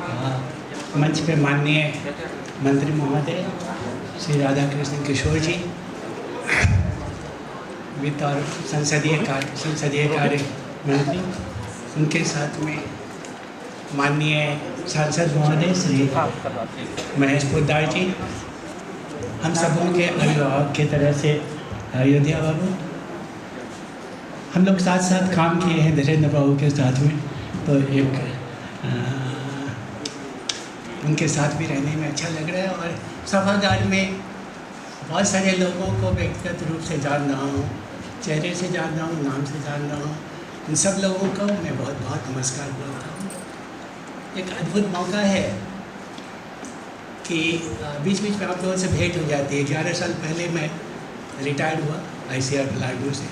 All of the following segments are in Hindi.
मंच पे माननीय मंत्री महोदय श्री राधा कृष्ण किशोर जी, वित्त और संसदीय कार्य मंत्री, उनके साथ में माननीय सांसद महोदय श्री महेश पोद्दार जी, हम सबों के अभिभावक की तरह से अयोध्या बाबू, हम लोग साथ साथ काम किए हैं धीरेन्द्र बाबू के साथ में, तो उनके साथ भी रहने में अच्छा लग रहा है। और सभागार में बहुत सारे लोगों को व्यक्तिगत रूप से जान रहा हूँ, चेहरे से जान रहा हूँ, नाम से जान रहा हूँ। इन सब लोगों को मैं बहुत बहुत नमस्कार बोलता हूँ। एक अद्भुत मौका है कि बीच बीच में आप लोगों से भेंट हो जाती है। 11 साल पहले मैं रिटायर्ड हुआ ICR पलाडू से,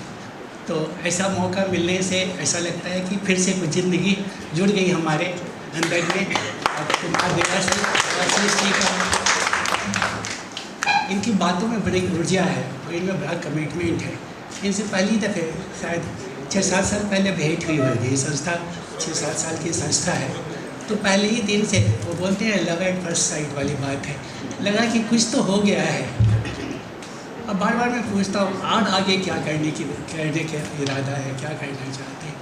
तो ऐसा मौका मिलने से ऐसा लगता है कि फिर से कुछ ज़िंदगी जुड़ गई हमारे अंदर में। कुमार देवाशीष जी का, इनकी बातों में बड़ी ऊर्जा है और इनमें बड़ा कमिटमेंट है। इनसे पहली दफ़े शायद 6-7 साल पहले भेंट हुई होगी। संस्था 6-7 साल की संस्था है, तो पहले ही दिन से वो बोलते हैं लव एट फर्स्ट साइट वाली बात है। लगा कि कुछ तो हो गया है। अब बार बार मैं पूछता हूँ आगे क्या करने का इरादा है, क्या करना चाहते हैं।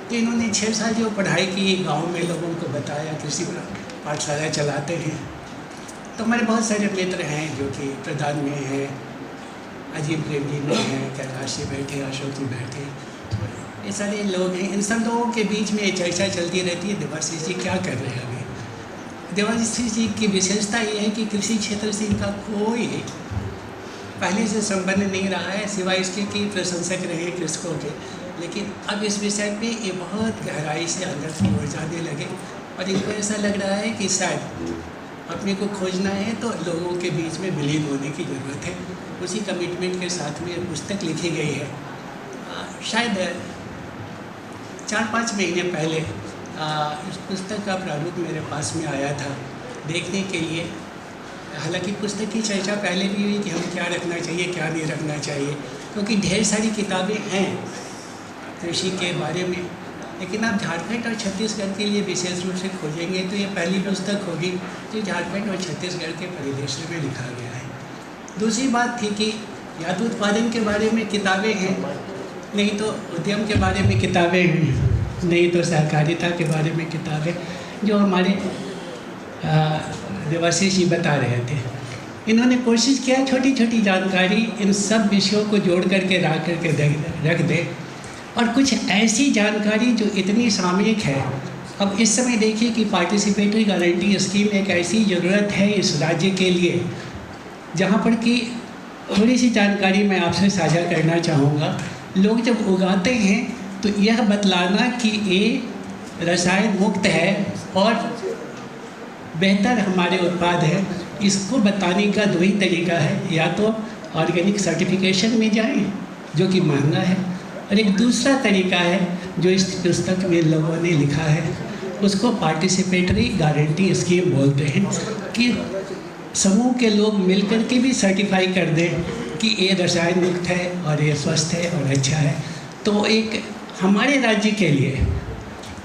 तो इन्होंने 6 साल जो पढ़ाई की, गांव में लोगों को बताया, कृषि पाठशाला चलाते हैं। तो हमारे बहुत सारे मित्र हैं जो कि प्रधान में हैं, अजीम प्रेम जी में हैं, कैलाश जी बैठे, अशोक जी बैठे, ये सारे लोग हैं। इन सब लोगों के बीच में चर्चा चलती रहती है देवाशीष जी क्या कर रहे हैं अभी। देवाशीष जी की विशेषता ये है कि कृषि क्षेत्र से इनका कोई पहले से संबंध नहीं रहा है, सिवाय इसके कि प्रशंसक रहे कृषकों के। लेकिन अब इस विषय पे ये बहुत गहराई से अंदर की ओर जाने लगे और इनको ऐसा लग रहा है कि शायद अपने को खोजना है तो लोगों के बीच में विलीन होने की ज़रूरत है। उसी कमिटमेंट के साथ में ये पुस्तक लिखी गई है। शायद 4-5 महीने पहले इस पुस्तक का प्रारूप मेरे पास में आया था देखने के लिए। हालांकि पुस्तक की चर्चा पहले भी हुई कि हम क्या रखना चाहिए, क्या नहीं रखना चाहिए, क्योंकि ढेर सारी किताबें हैं कृषि के बारे में। लेकिन आप झारखंड और छत्तीसगढ़ के लिए विशेष रूप से खोजेंगे तो ये पहली पुस्तक होगी जो झारखंड और छत्तीसगढ़ के परिदृश्य में लिखा गया है। दूसरी बात थी कि या तो उत्पादन के बारे में किताबें हैं, नहीं तो उद्यम के बारे में किताबें हैं, नहीं तो सहकारिता के बारे में किताबें, जो हमारे देवाशीष जी बता रहे थे। इन्होंने कोशिश किया छोटी छोटी जानकारी इन सब विषयों को जोड़ करके रख दे, और कुछ ऐसी जानकारी जो इतनी सामयिक है। अब इस समय देखिए कि पार्टिसिपेटरी गारंटी स्कीम एक ऐसी ज़रूरत है इस राज्य के लिए, जहाँ पर कि थोड़ी सी जानकारी मैं आपसे साझा करना चाहूँगा। लोग जब उगाते हैं तो यह बतलाना कि ये रसायन मुक्त है और बेहतर हमारे उत्पाद है, इसको बताने का 2 ही तरीका है। या तो ऑर्गेनिक सर्टिफिकेशन में जाएं, जो कि महंगा है, और एक दूसरा तरीका है जो इस पुस्तक में लोगों ने लिखा है, उसको पार्टिसिपेटरी गारंटी स्कीम बोलते हैं, कि समूह के लोग मिलकर के भी सर्टिफाई कर दें कि ये रसायन मुक्त है और ये स्वस्थ है और अच्छा है। तो एक हमारे राज्य के लिए,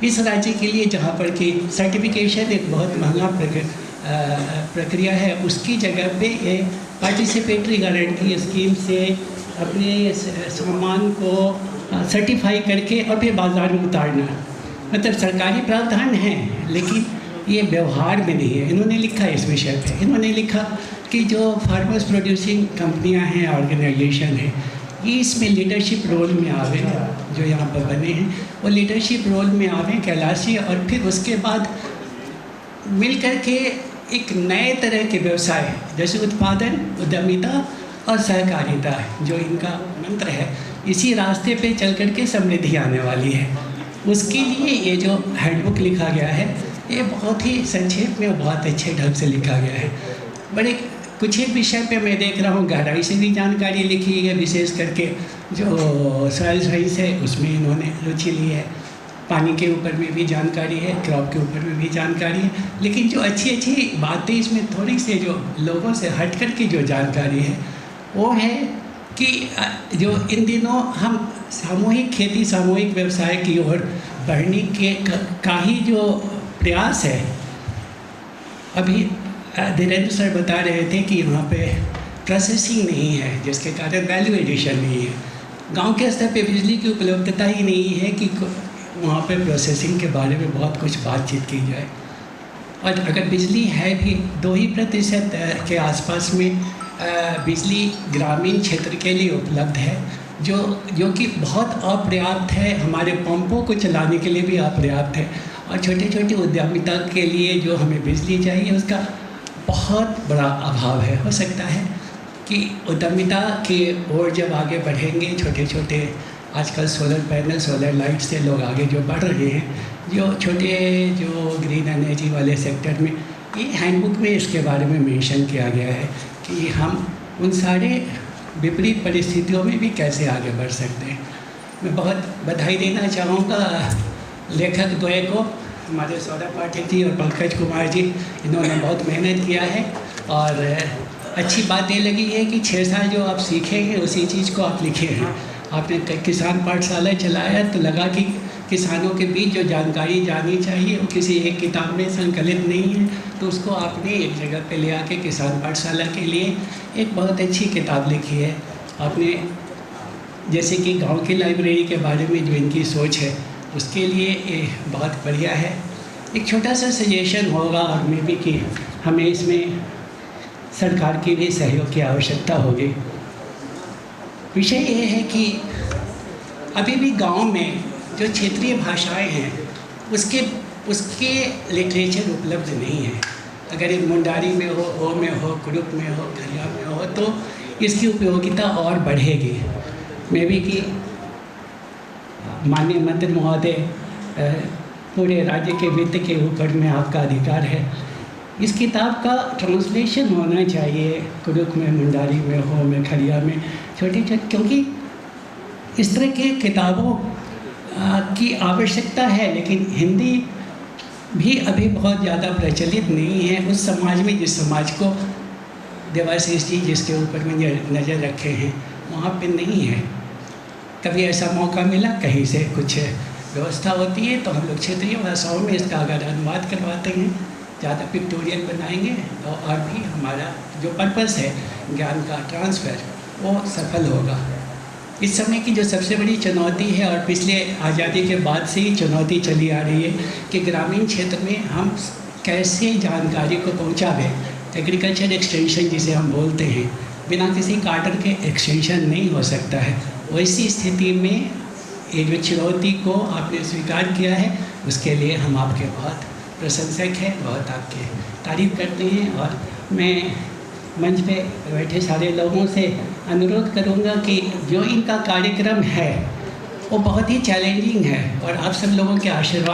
इस राज्य के लिए जहाँ पर कि सर्टिफिकेशन एक बहुत महंगा प्रक्रिया है, उसकी जगह पे ये पार्टिसिपेटरी गारंटी स्कीम से अपने सामान को सर्टिफाई करके और फिर बाज़ार में उतारना, मतलब सरकारी प्रावधान है लेकिन ये व्यवहार में नहीं है। इन्होंने लिखा है इस विषय पे, इन्होंने लिखा कि जो फार्मर्स प्रोड्यूसिंग कंपनियां हैं, ऑर्गेनाइजेशन है, ये इसमें लीडरशिप रोल में आवे, जो यहाँ पर बने हैं वो लीडरशिप रोल में आवे कैलाश जी, और फिर उसके बाद मिल कर के एक नए तरह के व्यवसाय जैसे उत्पादन, उद्यमिता और सहकारिता, जो इनका मंत्र है, इसी रास्ते पे चल कर के समृद्धि आने वाली है। उसके लिए ये जो हैंडबुक लिखा गया है, ये बहुत ही संक्षेप में बहुत अच्छे ढंग से लिखा गया है। बड़े कुछ एक विषय पे मैं देख रहा हूँ गहराई से भी जानकारी लिखी है, विशेष करके जो सॉइल साइंस है उसमें इन्होंने रुचि ली है, पानी के ऊपर में भी जानकारी है, क्रॉप के ऊपर में भी जानकारी है। लेकिन जो अच्छी अच्छी बातें इसमें थोड़ी से जो लोगों से हट कर की जो जानकारी है वो है कि जो इन दिनों हम सामूहिक खेती, सामूहिक व्यवसाय की ओर बढ़ने के का ही जो प्रयास है, अभी धीरेन्द्र सर बता रहे थे कि वहाँ पे प्रोसेसिंग नहीं है, जिसके कारण वैल्यू एडिशन नहीं है। गांव के स्तर पे बिजली की उपलब्धता ही नहीं है कि वहाँ पे प्रोसेसिंग के बारे में बहुत कुछ बातचीत की जाए। और अगर बिजली है भी 2% के आसपास में बिजली ग्रामीण क्षेत्र के लिए उपलब्ध है, जो कि बहुत अपर्याप्त है, हमारे पंपों को चलाने के लिए भी अपर्याप्त है। और छोटे छोटे उद्यमिता के लिए जो हमें बिजली चाहिए उसका बहुत बड़ा अभाव है। हो सकता है कि उद्यमिता की ओर जब आगे बढ़ेंगे, छोटे छोटे आजकल सोलर पैनल, सोलर लाइट से लोग आगे जो बढ़ रहे हैं, जो ग्रीन एनर्जी वाले सेक्टर में, ये हैंडबुक में इसके बारे में मेंशन किया गया है कि हम उन सारे विपरीत परिस्थितियों में भी कैसे आगे बढ़ सकते हैं। मैं बहुत बधाई देना चाहूँगा लेखक द्वय को, हमारे सौरभ पाठक जी और पंकज कुमार जी। इन्होंने बहुत मेहनत किया है और अच्छी बात ये लगी है कि 6 साल जो आप सीखे हैं उसी चीज़ को आप लिखे हैं। आपने किसान पाठशाला चलाया तो लगा कि किसानों के बीच जो जानकारी जानी चाहिए वो किसी एक किताब में संकलित नहीं है, तो उसको आपने एक जगह पे ले आके किसान पाठशाला के लिए एक बहुत अच्छी किताब लिखी है। आपने जैसे कि गांव की लाइब्रेरी के बारे में जो इनकी सोच है उसके लिए ये बहुत बढ़िया है। एक छोटा सा सजेशन होगा और मे बी कि हमें इसमें सरकार की भी सहयोग की आवश्यकता होगी। विषय ये है कि अभी भी गांव में जो क्षेत्रीय भाषाएं हैं उसके लिटरेचर उपलब्ध नहीं है। अगर एक मुंडारी में हो में हो, कुड़ुक में हो, खरिया में हो तो इसकी उपयोगिता और बढ़ेगी। मे बी कि माननीय मंत्री महोदय, पूरे राज्य के वित्त के ऊपर में आपका अधिकार है। इस किताब का ट्रांसलेशन होना चाहिए, कुड़ुक में, मुंडारी में, हो में, खरिया में, छोटे छोटे, क्योंकि इस तरह के किताबों की आवश्यकता है। लेकिन हिंदी भी अभी बहुत ज़्यादा प्रचलित नहीं है उस समाज में जिस समाज को देवाशीष जी जिसके ऊपर में नज़र रखे हैं वहाँ पे नहीं है। कभी ऐसा मौका मिला, कहीं से कुछ व्यवस्था होती है तो हम लोग क्षेत्रीय भाषाओं में इसका अगर अनुवाद करवाते हैं, ज़्यादा पिक्टोरियल बनाएंगे तो और भी हमारा जो पर्पस है ज्ञान का ट्रांसफ़र वो सफल होगा। इस समय की जो सबसे बड़ी चुनौती है और पिछले आज़ादी के बाद से ही चुनौती चली आ रही है कि ग्रामीण क्षेत्र में हम कैसे जानकारी को पहुँचावें। एग्रीकल्चर एक्सटेंशन जिसे हम बोलते हैं, बिना किसी कार्डर के एक्सटेंशन नहीं हो सकता है। वैसी स्थिति में ये जो चुनौती को आपने स्वीकार किया है उसके लिए हम आपके बहुत प्रशंसक हैं, बहुत आपके तारीफ़ करते हैं। और मैं मंच पे बैठे सारे लोगों से अनुरोध करूंगा कि जो इनका कार्यक्रम है वो बहुत ही चैलेंजिंग है और आप सब लोगों के आशीर्वाद